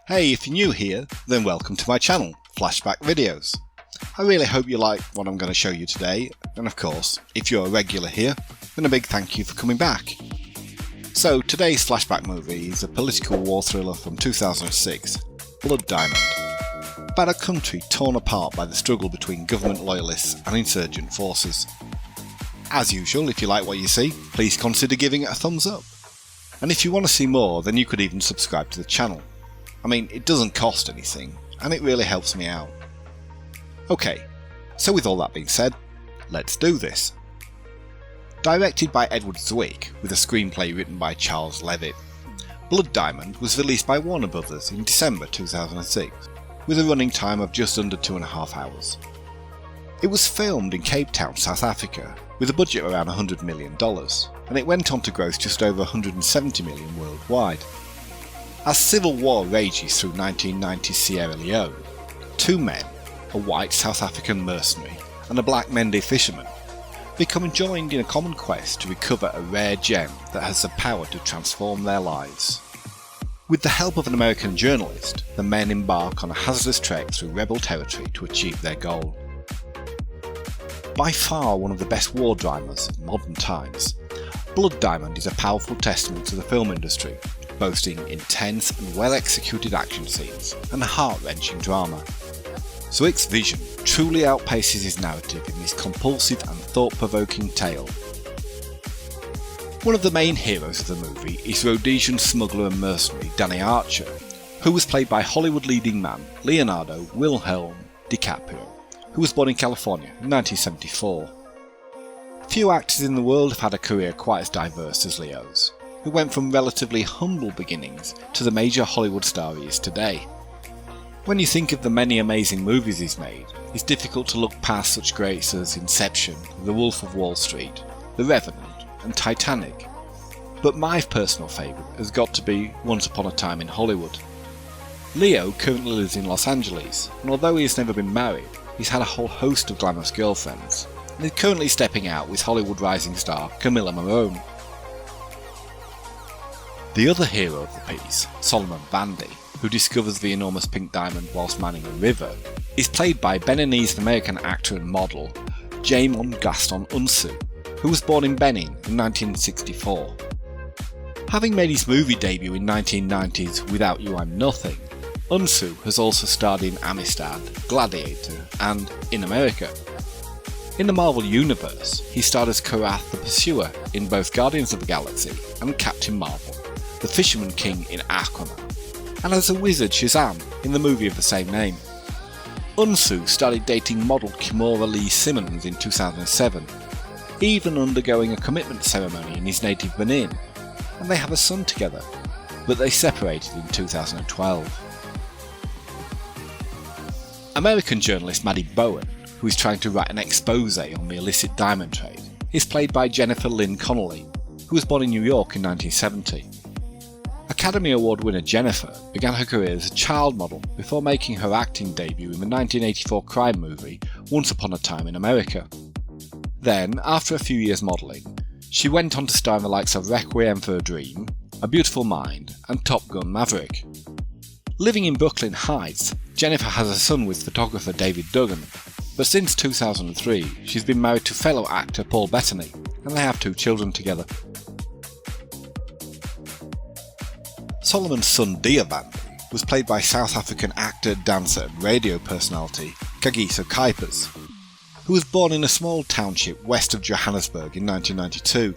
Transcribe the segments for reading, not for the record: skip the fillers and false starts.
Hey, if you're new here, then welcome to my channel, Flashback Videos. I really hope you like what I'm going to show you today, and of course, if you're a regular here, then a big thank you for coming back. So today's flashback movie is a political war thriller from 2006, Blood Diamond, about a country torn apart by the struggle between government loyalists and insurgent forces. As usual, if you like what you see, please consider giving it a thumbs up. And if you want to see more, then you could even subscribe to the channel. I mean, it doesn't cost anything, and it really helps me out. Okay, so with all that being said, let's do this. Directed by Edward Zwick, with a screenplay written by Charles Levitt, Blood Diamond was released by Warner Brothers in December 2006, with a running time of just under 2.5 hours. It was filmed in Cape Town, South Africa, with a budget around $100 million, and it went on to gross just over $170 million worldwide. As civil war rages through 1990s Sierra Leone, two men, a white South African mercenary and a black Mende fisherman, become joined in a common quest to recover a rare gem that has the power to transform their lives. With the help of an American journalist, the men embark on a hazardous trek through rebel territory to achieve their goal. By far one of the best war dramas of modern times, Blood Diamond is a powerful testament to the film industry, boasting intense and well-executed action scenes and heart-wrenching drama. Zwick's vision truly outpaces his narrative in this compulsive and thought-provoking tale. One of the main heroes of the movie is Rhodesian smuggler and mercenary Danny Archer, who was played by Hollywood leading man Leonardo DiCaprio, who was born in California in 1974. Few actors in the world have had a career quite as diverse as Leo's, who went from relatively humble beginnings to the major Hollywood star he is today. When you think of the many amazing movies he's made, it's difficult to look past such greats as Inception, The Wolf of Wall Street, The Revenant and Titanic. But my personal favourite has got to be Once Upon a Time in Hollywood. Leo currently lives in Los Angeles, and although he has never been married, he's had a whole host of glamorous girlfriends, and is currently stepping out with Hollywood rising star Camilla Morrone. The other hero of the piece, Solomon Vandy, who discovers the enormous pink diamond whilst manning a river, is played by Beninese-American actor and model Djimon Gaston Unsu, who was born in Benin in 1964. Having made his movie debut in 1990's Without You I'm Nothing, Unsu has also starred in Amistad, Gladiator and In America. In the Marvel Universe, he starred as Korath the Pursuer in both Guardians of the Galaxy and Captain Marvel, the Fisherman King in Aquaman, and as a wizard Shazam in the movie of the same name. Unsu started dating model Kimora Lee Simmons in 2007, even undergoing a commitment ceremony in his native Benin, and they have a son together, but they separated in 2012. American journalist Maddy Bowen, who is trying to write an expose on the illicit diamond trade, is played by Jennifer Lynn Connolly, who was born in New York in 1970. Academy Award winner Jennifer began her career as a child model before making her acting debut in the 1984 crime movie Once Upon a Time in America. Then, after a few years modelling, she went on to star in the likes of Requiem for a Dream, A Beautiful Mind and Top Gun Maverick. Living in Brooklyn Heights, Jennifer has a son with photographer David Duggan, but since 2003 she's been married to fellow actor Paul Bettany, and they have 2 children together. Solomon's son Dia Vandy was played by South African actor, dancer and radio personality Kagiso Kuipers, who was born in a small township west of Johannesburg in 1992.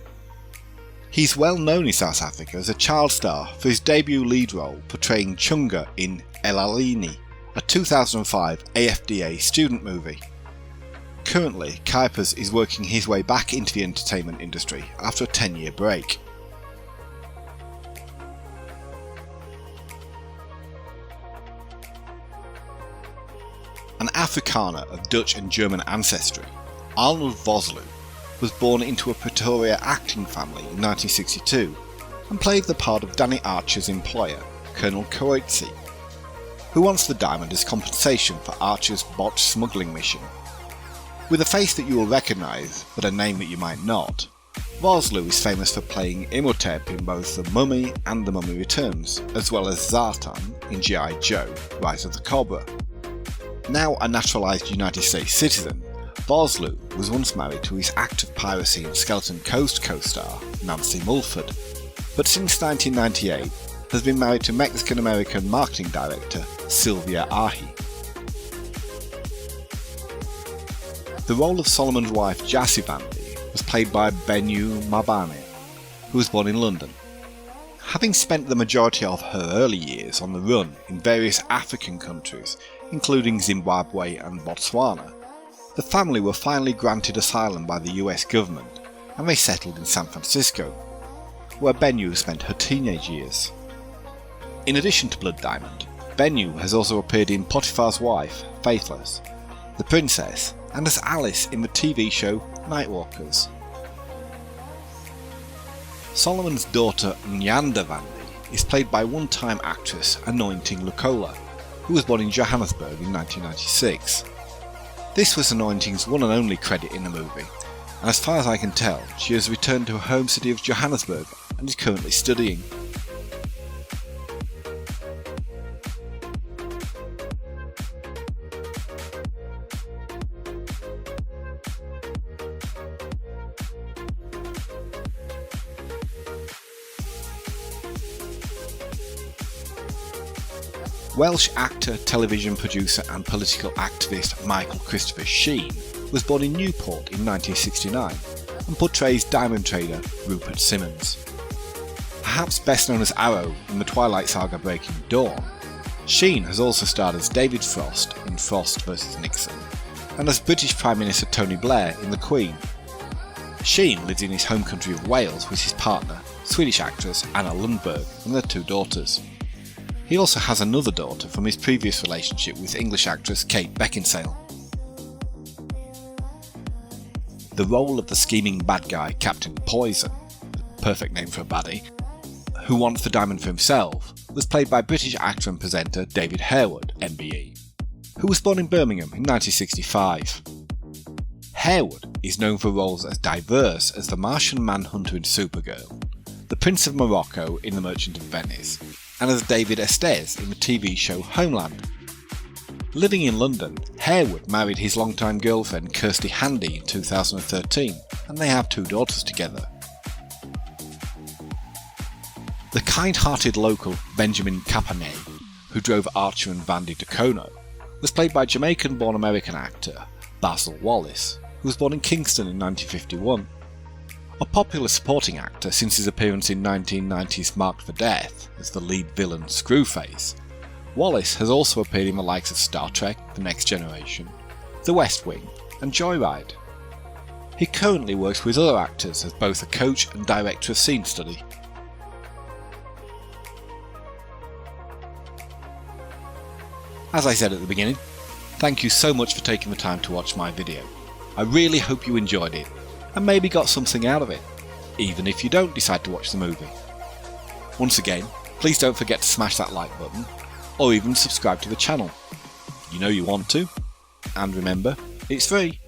He's well known in South Africa as a child star for his debut lead role portraying Chunga in Elalini, a 2005 AFDA student movie. Currently, Kuypers is working his way back into the entertainment industry after a 10-year break. An Afrikaner of Dutch and German ancestry, Arnold Vosloo was born into a Pretoria acting family in 1962 and played the part of Danny Archer's employer, Colonel Coetzee, who wants the diamond as compensation for Archer's botched smuggling mission. With a face that you will recognise, but a name that you might not, Vosloo is famous for playing Imhotep in both The Mummy and The Mummy Returns, as well as Zartan in G.I. Joe: Rise of the Cobra. Now a naturalised United States citizen, Vosloo was once married to his act of piracy and Skeleton Coast co-star Nancy Mulford, but since 1998 has been married to Mexican-American marketing director Sylvia Ahi. The role of Solomon's wife Jassie Vandy was played by Bennu Mabani, who was born in London. Having spent the majority of her early years on the run in various African countries, including Zimbabwe and Botswana, the family were finally granted asylum by the US government and they settled in San Francisco, where Benu spent her teenage years. In addition to Blood Diamond, Benu has also appeared in Potiphar's Wife, Faithless, The Princess, and as Alice in the TV show Nightwalkers. Solomon's daughter Nyanda Vandy is played by one-time actress Anointed Lukola, who was born in Johannesburg in 1996. This was Anointing's one and only credit in the movie, and as far as I can tell, she has returned to her home city of Johannesburg and is currently studying. Welsh actor, television producer and political activist Michael Christopher Sheen was born in Newport in 1969 and portrays diamond trader Rupert Simmons. Perhaps best known as Arrow in the Twilight Saga Breaking Dawn, Sheen has also starred as David Frost in Frost vs Nixon and as British Prime Minister Tony Blair in The Queen. Sheen lives in his home country of Wales with his partner, Swedish actress Anna Lundberg, and their 2 daughters. He also has another daughter from his previous relationship with English actress Kate Beckinsale. The role of the scheming bad guy Captain Poison, perfect name for a baddie, who wants the diamond for himself, was played by British actor and presenter David Harewood, MBE, who was born in Birmingham in 1965. Harewood is known for roles as diverse as the Martian Manhunter in Supergirl, the Prince of Morocco in The Merchant of Venice, and as David Estes in the TV show Homeland. Living in London, Harewood married his longtime girlfriend Kirsty Handy in 2013, and they have 2 daughters together. The kind-hearted local Benjamin Capanet, who drove Archer and Vandy to Kono, was played by Jamaican-born American actor Basil Wallace, who was born in Kingston in 1951. A popular supporting actor since his appearance in 1990's Marked for Death as the lead villain Screwface, Wallace has also appeared in the likes of Star Trek: The Next Generation, The West Wing, and Joyride. He currently works with other actors as both a coach and director of scene study. As I said at the beginning, thank you so much for taking the time to watch my video. I really hope you enjoyed it and maybe got something out of it, even if you don't decide to watch the movie. Once again, please don't forget to smash that like button, or even subscribe to the channel. You know you want to, and remember, it's free.